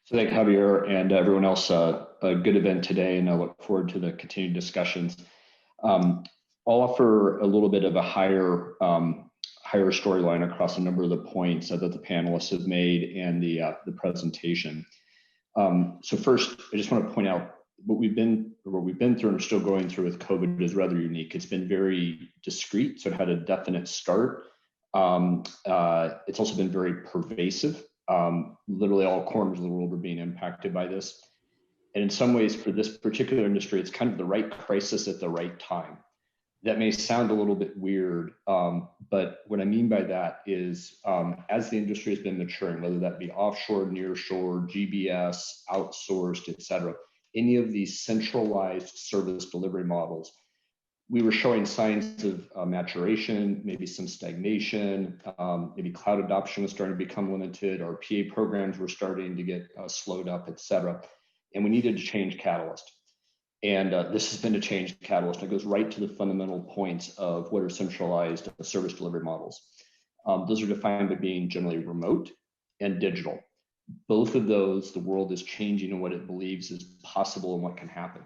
So thank Javier and everyone else. A good event today, and I look forward to the continued discussions. Um, I'll offer a little bit of a higher storyline across a number of the points that the panelists have made and the presentation. So first, I just want to point out what we've been through and are still going through with COVID is rather unique. It's been very discrete, so it had a definite start. It's also been very pervasive. Literally all corners of the world are being impacted by this. And in some ways, for this particular industry, it's kind of the right crisis at the right time. That may sound a little bit weird, but what I mean by that is as the industry has been maturing, whether that be offshore, nearshore, GBS, outsourced, et cetera, any of these centralized service delivery models, we were showing signs of maturation, maybe some stagnation, maybe cloud adoption was starting to become limited, our PA programs were starting to get slowed up, et cetera. And we needed to change catalyst. And this has been a change catalyst. It goes right to the fundamental points of what are centralized service delivery models. Those are defined by being generally remote and digital. Both of those, the world is changing in what it believes is possible and what can happen.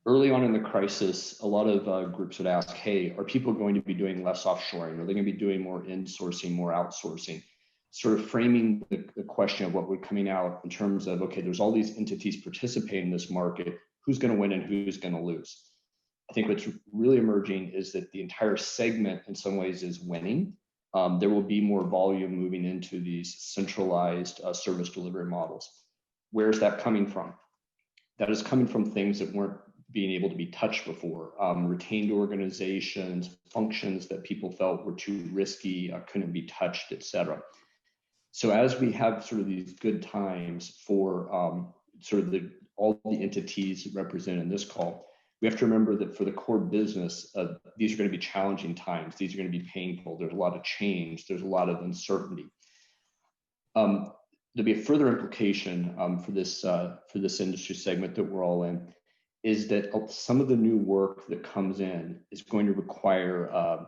Early on in the crisis, a lot of groups would ask, hey, are people going to be doing less offshoring? Are they going to be doing more insourcing, more outsourcing? Sort of framing the question of what we're coming out in terms of, okay, there's all these entities participating in this market. Who's going to win and who's going to lose? I think what's really emerging is that the entire segment in some ways is winning. There will be more volume moving into these centralized service delivery models. Where's that coming from? That is coming from things that weren't being able to be touched before, retained organizations, functions that people felt were too risky, couldn't be touched, et cetera. So as we have sort of these good times for sort of all the entities represented in this call, we have to remember that for the core business, these are going to be challenging times. These are going to be painful. There's a lot of change. There's a lot of uncertainty. There'll be a further implication for this industry segment that we're all in, is that some of the new work that comes in is going to require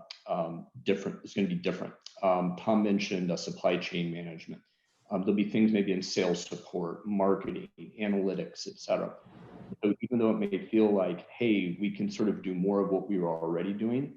different. It's going to be different. Tom mentioned supply chain management. There'll be things maybe in sales support, marketing, analytics, et cetera. So even though it may feel like, hey, we can sort of do more of what we were already doing,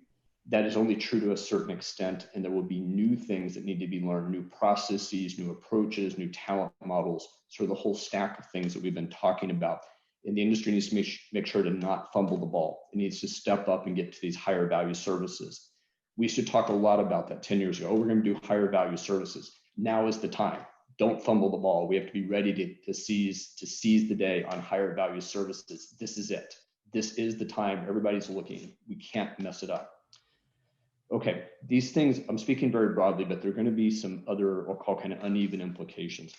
that is only true to a certain extent, and there will be new things that need to be learned, new processes, new approaches, new talent models, sort of the whole stack of things that we've been talking about. And the industry needs to make sure to not fumble the ball. It needs to step up and get to these higher value services. We used to talk a lot about that 10 years ago. Oh, we're going to do higher value services. Now is the time. Don't fumble the ball. We have to be ready to seize the day on higher value services. This is it. This is the time. Everybody's looking. We can't mess it up. Okay, these things, I'm speaking very broadly, but there are going to be some other, I'll call kind of uneven implications.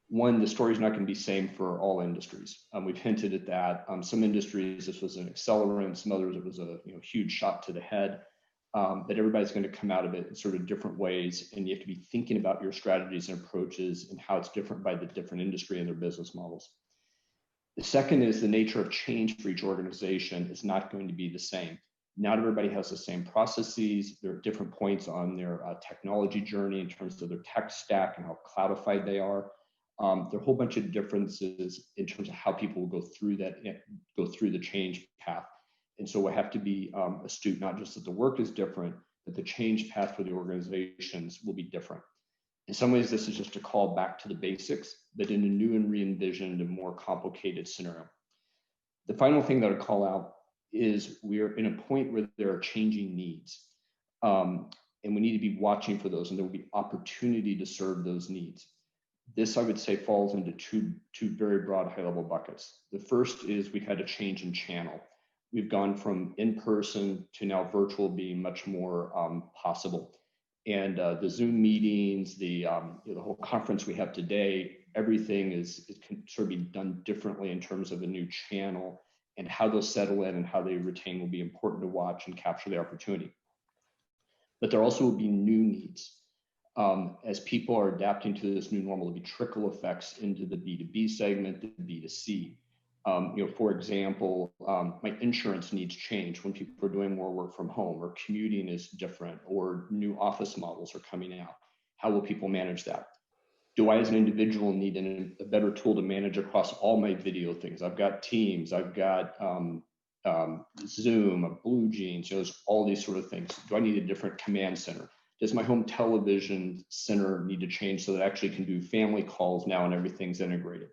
One, the story is not going to be the same for all industries. We've hinted at that. Some industries, this was an accelerant. Some others, it was a huge shot to the head. But everybody's going to come out of it in sort of different ways, and you have to be thinking about your strategies and approaches and how it's different by the different industry and their business models. The second is the nature of change for each organization is not going to be the same. Not everybody has the same processes. There are different points on their technology journey in terms of their tech stack and how cloudified they are. There are a whole bunch of differences in terms of how people will go through the change path. And so we have to be astute, not just that the work is different, but the change path for the organizations will be different. In some ways, this is just a call back to the basics, but in a new and re-envisioned and more complicated scenario. The final thing that I'd call out is we are in a point where there are changing needs. And we need to be watching for those, and there will be opportunity to serve those needs. This, I would say, falls into two very broad high-level buckets. The first is we've had a change in channel. We've gone from in-person to now virtual being much more possible. And the Zoom meetings, the whole conference we have today, everything can sort of be done differently in terms of a new channel, and how those settle in and how they retain will be important to watch and capture the opportunity. But there also will be new needs. As people are adapting to this new normal, there'll be trickle effects into the B2B segment, the B2C. For example, my insurance needs change when people are doing more work from home, or commuting is different, or new office models are coming out. How will people manage that? Do I, as an individual, need a better tool to manage across all my video things? I've got Teams, I've got Zoom, Blue Jeans, there's all these sort of things. Do I need a different command center? Does my home television center need to change so that I actually can do family calls now and everything's integrated?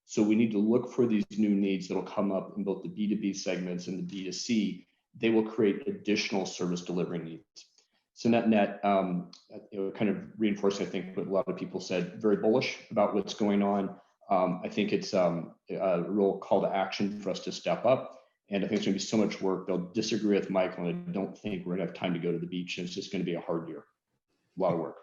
So we need to look for these new needs that'll come up in both the B2B segments and the B2C. They will create additional service delivery needs. So net, kind of reinforcing, I think, what a lot of people said, very bullish about what's going on. I think it's a real call to action for us to step up. And I think it's going to be so much work. They'll disagree with Michael, and I don't think we're going to have time to go to the beach. And it's just going to be a hard year, a lot of work.